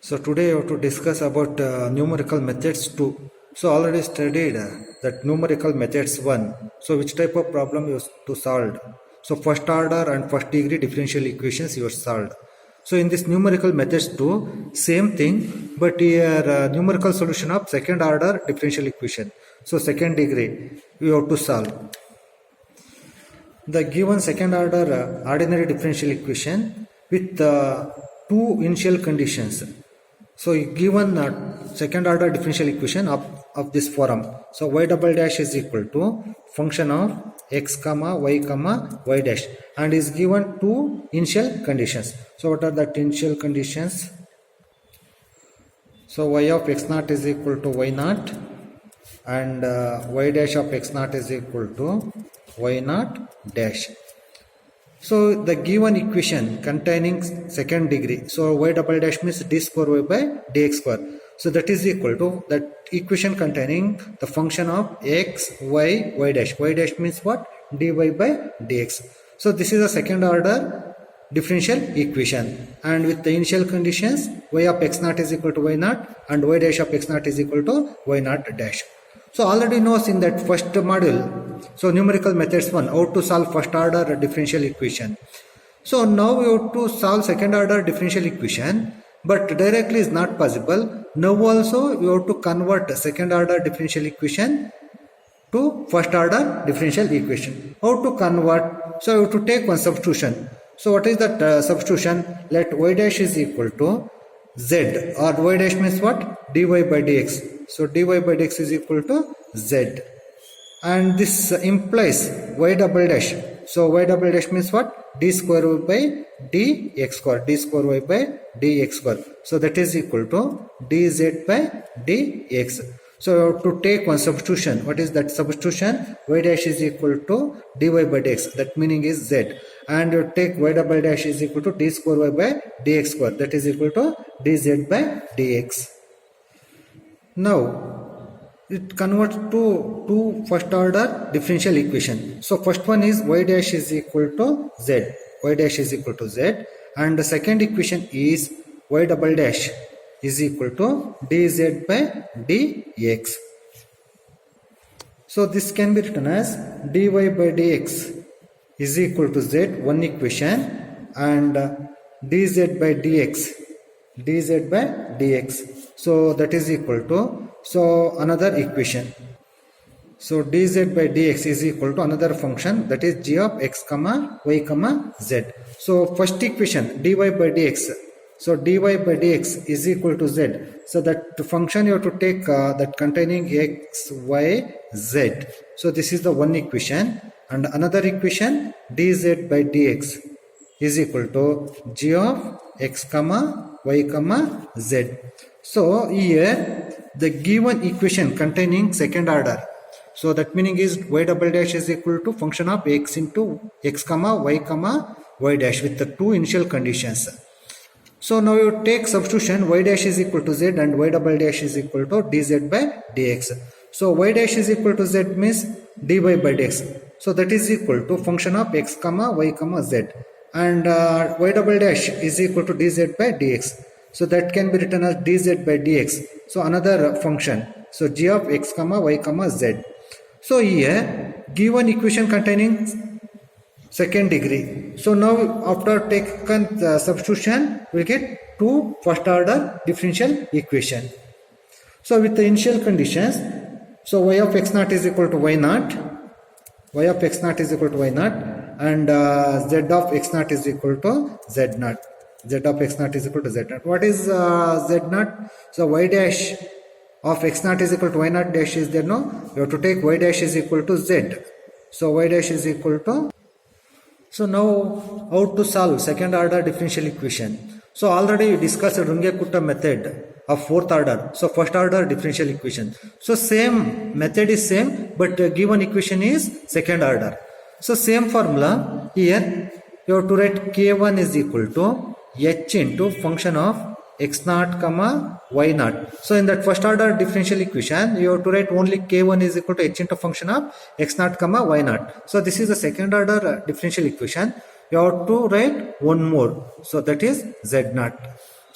So today I have to discuss about numerical methods 2. So already studied that numerical methods 1. So which type of problem you to solve? So first order and first degree differential equations you solved. So in this numerical methods 2, same thing, but here numerical solution of second order differential equation. So second degree you have to solve. The given second order ordinary differential equation with two initial conditions. So given second order differential equation of this form. So y double dash is equal to function of x comma y dash, and is given two initial conditions. So what are the initial conditions? So y of x naught is equal to y naught, and y dash of x naught is equal to y naught dash. So the given equation containing second degree, so y double dash means d square y by dx square. So that is equal to that equation containing the function of x, y dash. Y dash means what? dy by dx. So this is a second order differential equation, and with the initial conditions y of x naught is equal to y naught and y dash of x naught is equal to y naught dash. So already knows in that first module, so numerical methods 1, how to solve first order differential equation. So now we have to solve second order differential equation, but directly is not possible. Now also we have to convert second order differential equation to first order differential equation. How to convert? So you have to take one substitution. So what is that substitution? Let y dash is equal to z, or y dash means what? dy by dx. So dy by dx is equal to z, and this implies y double dash. So y double dash means what? d square y by dx square, d square y by dx square. So that is equal to dz by dx. So you have to take one substitution. What is that substitution? Y dash is equal to dy by dx, that meaning is z, and you take y double dash is equal to d square y by dx square, that is equal to dz by dx. Now it converts to two first order differential equation. So first one is y dash is equal to z, y dash is equal to z, and the second equation is y double dash is equal to dz by dx. So this can be written as dy by dx is equal to z, one equation, and dz by dx. So that is equal to, so another equation. So dz by dx is equal to another function, that is g of x comma y comma z. So first equation dy by dx. So dy by dx is equal to z. So that function you have to take that containing x, y, z. So this is the one equation, and another equation dz by dx is equal to g of x comma y comma z. So here the given equation containing second order, so that meaning is y double dash is equal to function of x into x comma y dash with the two initial conditions. So now you take substitution, y dash is equal to z and y double dash is equal to dz by dx. So y dash is equal to z means dy by dx. So that is equal to function of x comma y comma z, and y double dash is equal to dz by dx. So that can be written as dz by dx. So another function. So g of x comma y comma z. So here given equation containing second degree. So now after taken the substitution, we get two first order differential equation. So with the initial conditions, so y of x naught is equal to y naught, y of x naught is equal to y naught, and z of x naught is equal to z naught. Z of x naught is equal to z naught. What is z naught? So y dash of x naught is equal to y naught dash is there, no? You have to take y dash is equal to z. So y dash is equal to. So now how to solve second order differential equation? So already we discussed Runge-Kutta method of fourth order. So first order differential equation. So same method is same, but given equation is second order. So same formula here you have to write k1 is equal to h into function of x naught comma y naught. So in that first order differential equation you have to write only k1 is equal to h into function of x naught comma y naught. So this is the second order differential equation. You have to write one more, so that is z naught.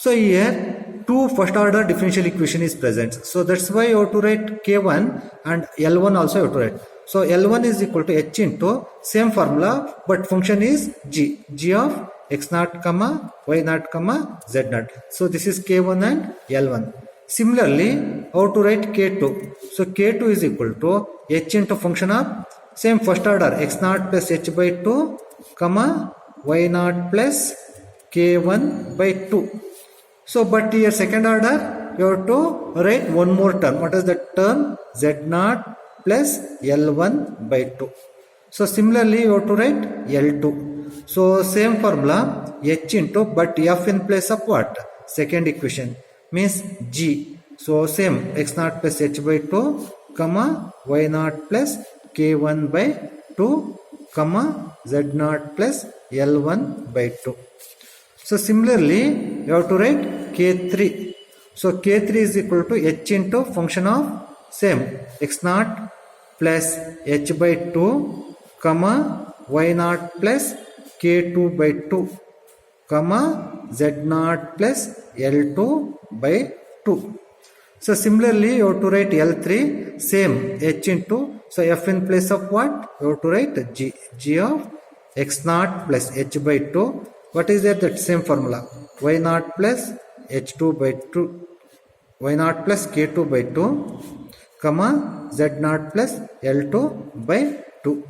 So here 2 two first order differential equation is present. So that's why you have to write K1 and L1 also you have to write. So L1 is equal to H into same formula, but function is G of x naught comma y naught comma z naught. So this is K1 and L1. Similarly, how to write K2? So K2 is equal to H into function of same first order x naught plus h by 2 comma y naught plus K1 by 2. So but here second order you have to write one more term. What is the term? Z naught plus L1 by 2. So similarly you have to write L2. So same formula H into, but F in place of what? Second equation means G. So same x naught plus h by 2 comma y naught plus K1 by 2 comma z naught plus L1 by 2. So similarly you have to write K3. So K3 is equal to H into function of same x naught plus h by 2 comma y naught plus K2 by 2 comma z naught plus L2 by 2. So similarly you have to write L3 same h into, so f in place of what? You have to write G of x naught plus h by 2. What is that same formula? Y naught plus h2 by 2, y naught plus K2 by 2 comma z naught plus L2 by 2.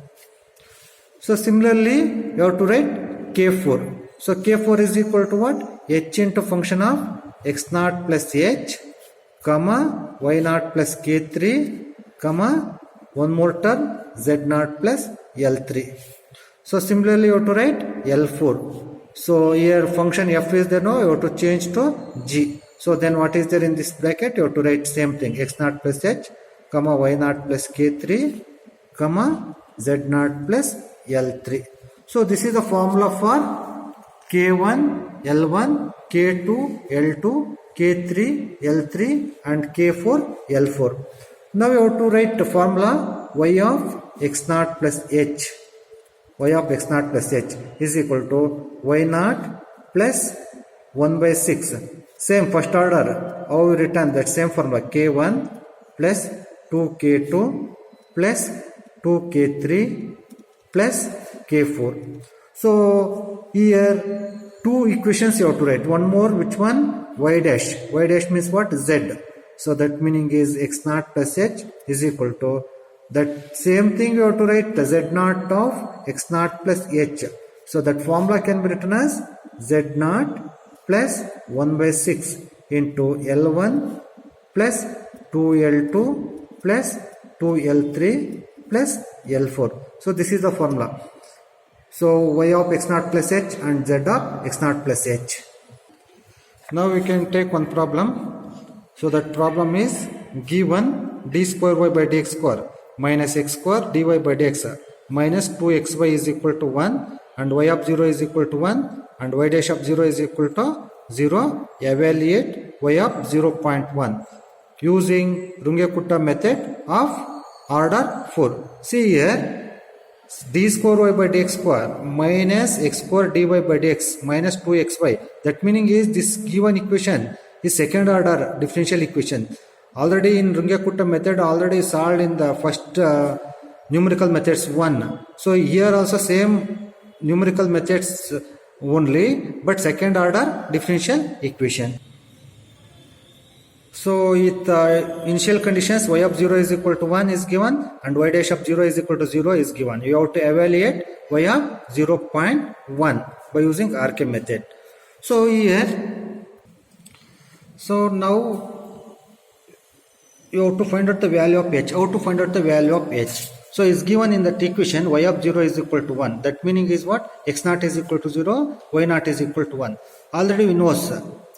So similarly you have to write K4. So K4 is equal to what? H into function of x naught plus h comma y naught plus K3 comma one more term z naught plus L3. So similarly you have to write L4. So here function f is there, no, you have to change to g. So then what is there in this bracket? You have to write same thing, x naught plus h comma y naught plus K3 comma z naught plus L3. So this is the formula for K1, L1, K2, L2, K3, L3 and K4, L4. Now you have to write the formula y of x naught plus h. Y of x naught plus h is equal to y naught plus 1 by 6. Same first order, how we written that same formula K1 plus 2K2 plus 2K3 plus K4. So here two equations you have to write. One more, which one? Y dash. Y dash means what? Z. So that meaning is x naught plus h is equal to that same thing you have to write z naught of x naught plus h. So that formula can be written as z naught plus 1 by 6 into L1 plus 2L2 plus 2L3 plus L4. So this is the formula. So y of x naught plus h and z of x naught plus h. Now we can take one problem. So that problem is given d square y by dx square minus x square dy by dx minus 2xy is equal to 1 and y of 0 is equal to 1 and y dash of 0 is equal to 0. Evaluate y of 0.1 using Runge-Kutta method of order 4. See here, d square y by dx square minus x square dy by dx minus 2xy. That meaning is this given equation is second order differential equation. Already in Runge-Kutta method already solved in the first numerical methods 1. So here also same numerical methods only, but second order differential equation. So with initial conditions y of 0 is equal to 1 is given and y dash of 0 is equal to 0 is given. You have to evaluate y of 0.1 by using RK method. So here, so now you have to find out the value of h. How to find out the value of h? So is given in that equation y of 0 is equal to 1. That meaning is what? X naught is equal to 0, y naught is equal to 1. Already we know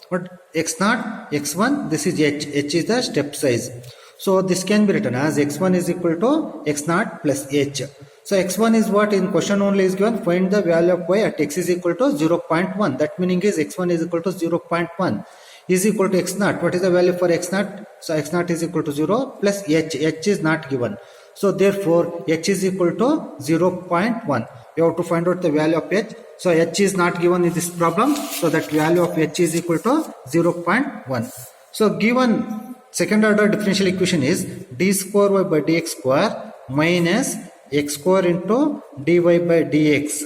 what x naught, x1, this is h. H is the step size. So this can be written as x1 is equal to x naught plus h. So x1 is what in question only is given. Find the value of y at x is equal to 0.1. That meaning is x1 is equal to 0.1 is equal to x naught. What is the value for x naught? So x naught is equal to 0 plus h. H is not given. So therefore h is equal to 0.1. You have to find out the value of h. So h is not given in this problem. So that value of h is equal to 0.1. So given second order differential equation is d square y by dx square minus x square into dy by dx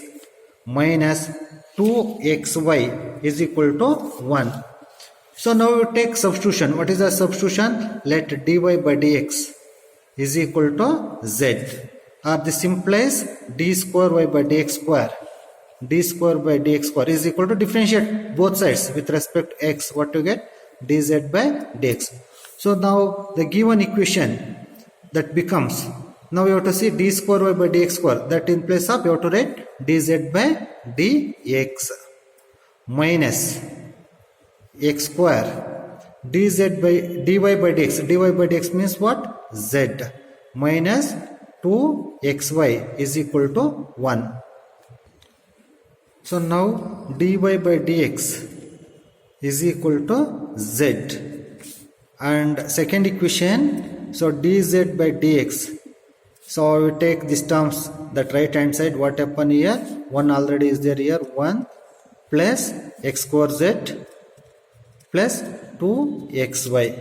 minus 2xy is equal to 1. So now you take substitution. What is the substitution? Let dy by dx is equal to z, or this implies d square y by dx square. D square by dx square is equal to differentiate both sides with respect to x. What you get? Dz by dx. So now the given equation that becomes, now you have to see d square y by dx square, that in place of you have to write dz by dx minus x square dz by dy by dx. Dy by dx means what? Z minus 2xy is equal to 1. So now dy by dx is equal to z, and second equation, so dz by dx. So we take these terms, that right hand side, what happen here? 1 already is there here, 1 plus x square z plus 2xy.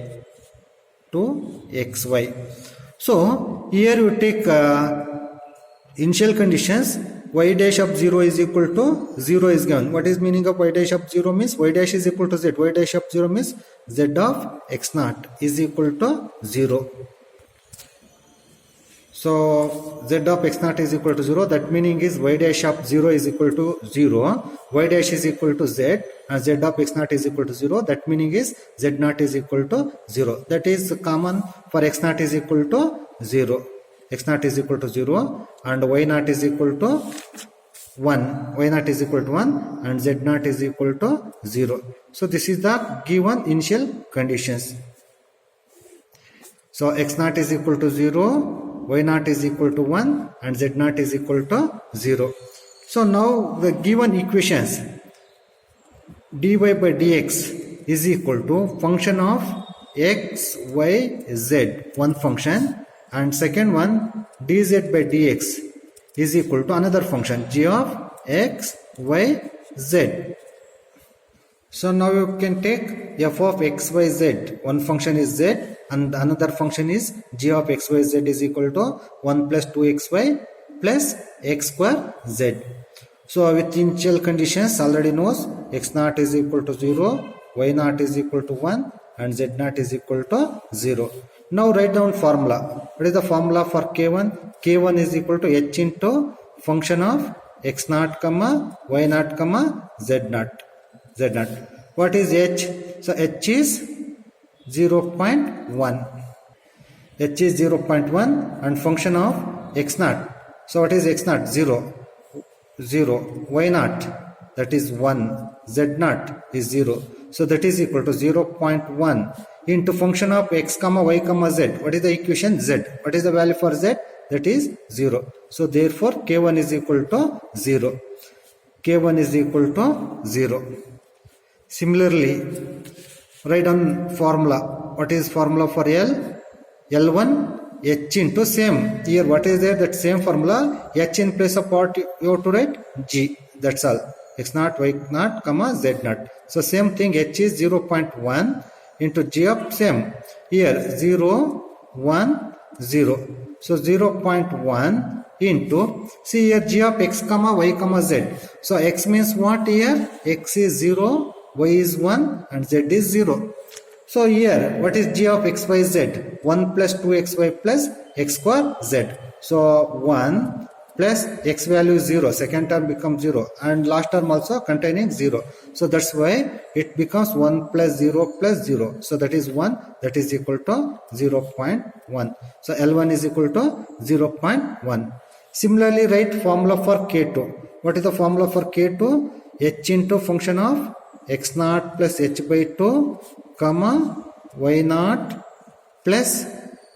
So here you take initial conditions. Y dash of 0 is equal to 0 is given. What is meaning of y dash of 0 means y dash is equal to z. Y dash of 0 means z of x naught is equal to 0. So z of x naught is equal to 0. That meaning is y dash of 0 is equal to 0. Y dash is equal to z, and z of x naught is equal to 0. That meaning is z naught is equal to 0. That is common for x naught is equal to 0. X naught is equal to 0 and y naught is equal to 1. Y naught is equal to 1 and z naught is equal to 0. So this is the given initial conditions. So x naught is equal to 0, y naught is equal to 1 and z naught is equal to 0. So now the given equations, dy by dx is equal to function of x, y, z, one function, and second one dz by dx is equal to another function g of x, y, z. So now you can take f of x, y, z. One function is z and another function is g of x, y, z is equal to 1 plus 2xy plus x square z. So with initial conditions already knows x naught is equal to 0, y naught is equal to 1 and z naught is equal to 0. Now write down formula. What is the formula for k1? K1 is equal to h into function of x naught comma y naught comma z naught. What is h? So h is 0.1. H is 0.1 and function of x naught. So what is x naught? 0. Y naught, that is 1. Z naught is 0. So that is equal to 0.1 into function of x comma y comma z. What is the equation? Z. What is the value for z? That is 0. So therefore k1 is equal to 0. K1 is equal to 0. Similarly, write down formula. What is formula for L? L1 h into same. Here what is there? That same formula. H in place of what you have to write? G. That's all. X naught, y naught, comma z naught. So same thing, h is 0.1 into g of same. Here 0, 1, 0. So 0.1 into, see here g of x comma y comma z. So x means what here? X is 0, y is 1 and z is 0. So here what is g of x, y, z? 1 plus 2xy plus x square z. So 1 plus x value is 0, second term becomes 0 and last term also containing 0. So that's why it becomes 1 plus 0 plus 0. So that is 1, that is equal to 0.1. So L1 is equal to 0.1. Similarly write formula for K2. What is the formula for K2? H into function of x naught plus h by 2 comma y naught plus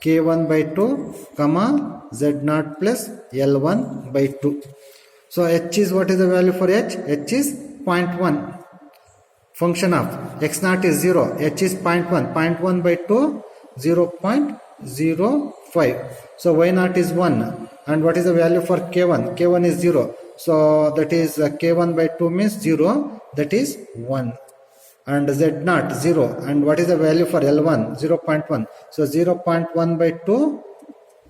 k1 by 2 comma z naught plus L1 by 2. So h is, what is the value for h? H is 0.1. Function of x naught is 0, h is 0.1. 0.1 by 2, 0.05. So y naught is 1. And what is the value for k1? K1 is 0. So that is k1 by 2 means 0, that is 1. And z0 0. And what is the value for L1? 0.1. So 0.1 by 2,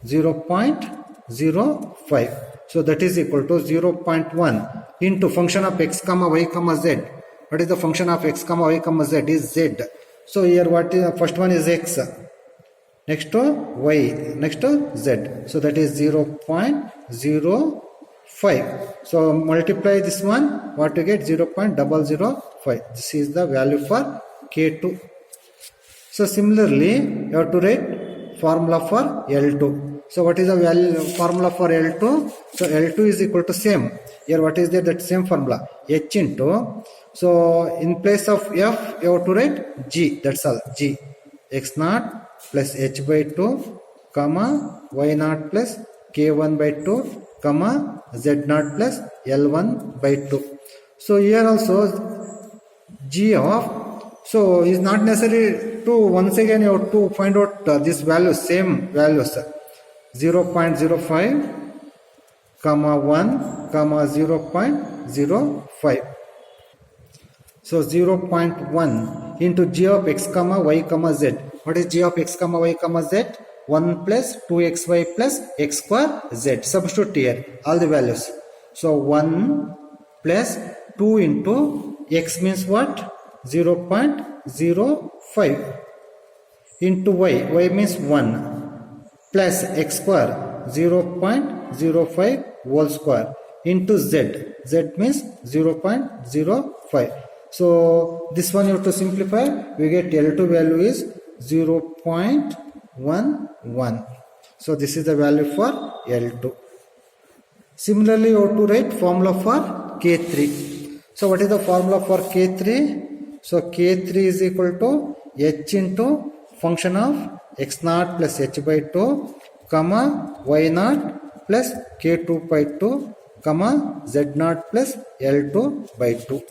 0.05. So that is equal to 0.1 into function of x comma y comma z. What is the function of x comma y comma z? Is z. So here what is the first one is x, next to y, next to z. So that is 0.05. So multiply this one, what you get? 0.005. This is the value for K2. So similarly, you have to write formula for L2. So what is the value formula for L2? So L2 is equal to same. Here what is there? That same formula. H into. So in place of F, you have to write G. That's all. G. X0 plus H by 2, comma Y0 plus K1 by 2, comma Z0 plus L1 by 2. So here also G of, so is not necessary to, once again you have to find out this value, same values, 0.05, comma 1, comma 0.05. So 0.1 into G of x comma y comma z. What is G of x comma y comma z? 1 plus 2xy plus x square z. Substitute here all the values. So 1 plus 2 into x means what? 0.05 into y means 1 plus x square 0.05 whole square into z means 0.05. So this one you have to simplify, we get L2 value is 0.11. So this is the value for L2. Similarly, you have to write formula for K3. So what is the formula for K3? So K3 is equal to h into function of x0 plus h by 2, comma y0 plus k2 by 2, comma z0 plus L2 by 2.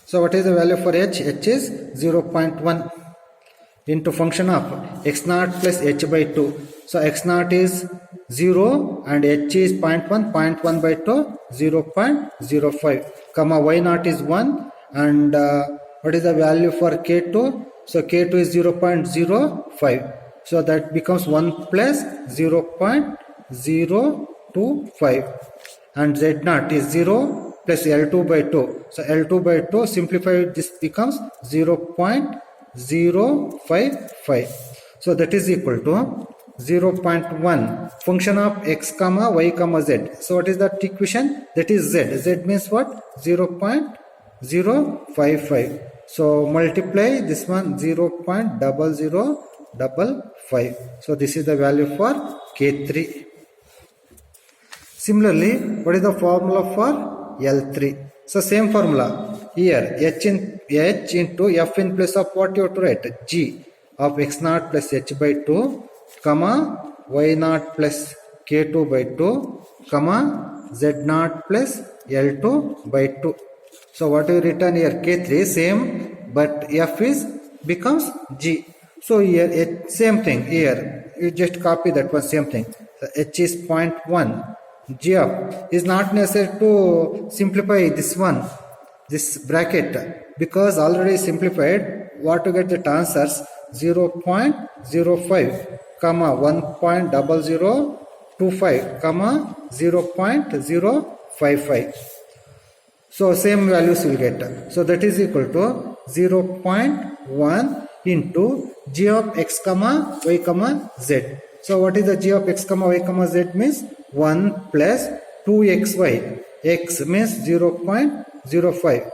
So what is the value for h? H is 0.1 into function of x0 plus h by 2. So x0 is 0 and h is 0.1, 0.1 by 2, 0.05, comma y0 is 1 and what is the value for k2? So k2 is 0.05. So that becomes 1 plus 0.025 and z0 is 0 plus L2 by 2. So L2 by 2 simplified, this becomes 0.055. So that is equal to 0.1 function of x comma y comma z. So what is that equation? That is z. Z means what? 0.055. So multiply this one 0.0055. So this is the value for K3. Similarly, what is the formula for L3? So same formula. Here h into f in place of what you have to write? G of x0 plus h by 2, comma y0 plus k2 by 2, comma z0 plus L2 by 2. So what you written here? K3 same, but f is becomes G. So here same thing. Here you just copy that one, same thing. So h is 0.1. G of is not necessary to simplify this one, this bracket, because already simplified. What to get the answers? 0.05, comma 1.0025, comma 0.055. So same values will get. So that is equal to 0.1 into G of x comma y comma z. So what is the G of x comma y comma z means? 1 plus 2xy. X means 0.05.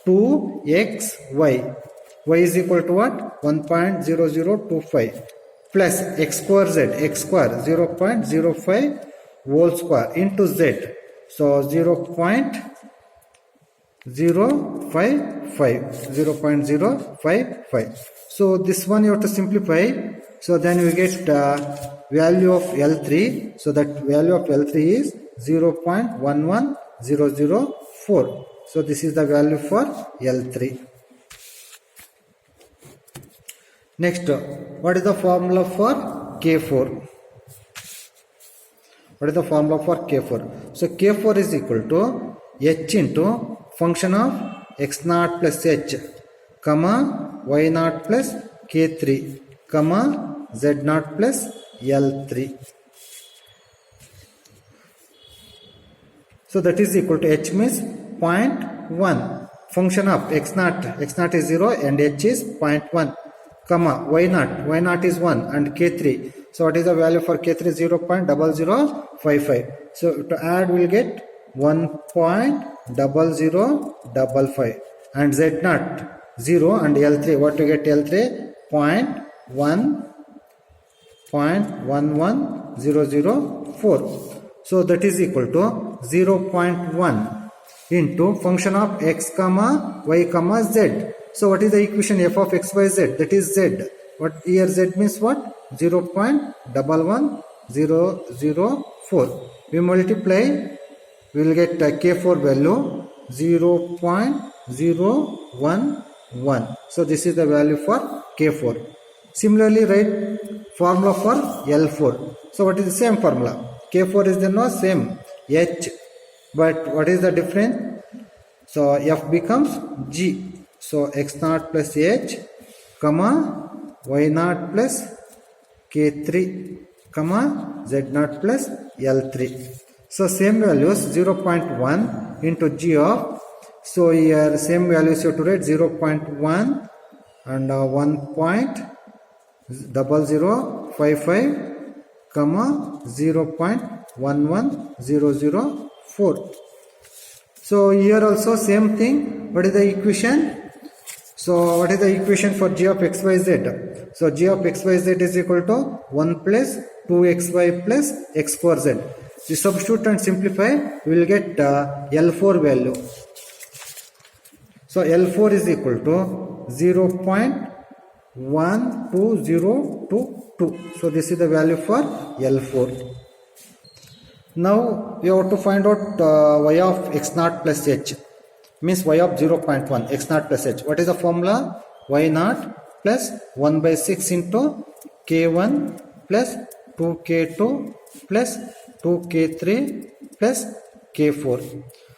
2xy. Y is equal to what? 1.0025. Plus x square z. X square 0.05 whole square into z. So 0.055. So this one you have to simplify. So then we get value of L3. So that value of L3 is 0.11004. So this is the value for L3. Next, what is the formula for K4? What is the formula for K4? So K4 is equal to h into function of x naught plus h, comma y naught plus K3, comma z naught plus L3. So that is equal to h means 0.1. Function of x naught is 0 and h is 0.1, comma y naught is 1 and K3. So what is the value for K3? 0.0055. So to add we will get 1.0055 and z naught 0 and L3. What to get L3? 0.11004. So that is equal to 0.1 into function of x comma y comma z. So what is the equation? F of x by z, that is z. What here z means what? 0.11004. We multiply, we will get K4 value 0.011. So this is the value for K4. Similarly write formula for L4. So what is the same formula? K4 is the no same h, but what is the difference? So f becomes g. So x naught plus h, comma y naught plus K3, comma z naught plus L3. So same values 0.1 into g of, so here same values you have to write 0.1 and 1.0055, comma 0.11004. So here also same thing. What is the equation? So what is the equation for g of x by z? So g of x by z is equal to 1 plus 2xy plus x square z. We substitute and simplify, we will get L4 value. So L4 is equal to 0.12022. So this is the value for L4. Now we have to find out y of x naught plus h, means y of 0.1 x naught plus h. What is the formula? Y naught plus 1 by 6 into K1 plus 2K2 plus 2K3 plus K4.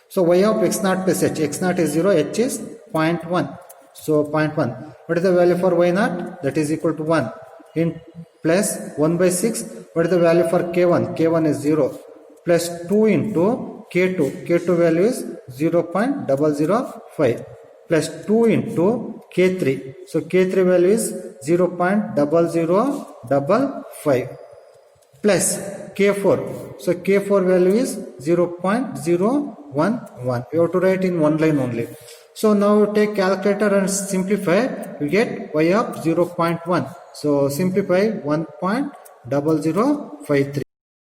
So y of x naught plus h, x naught is 0, h is 0.1. So 0.1. What is the value for y naught? That is equal to 1 in plus 1 by 6. What is the value for K1? K1 is 0 plus 2 into K2. K2 value is 0.005 plus 2 into K3. So K3 value is 0.0055 plus K4. So K4 value is 0.011. We have to write in one line only. So now you take calculator and simplify, you get y of 0.1. So simplify 1.0053.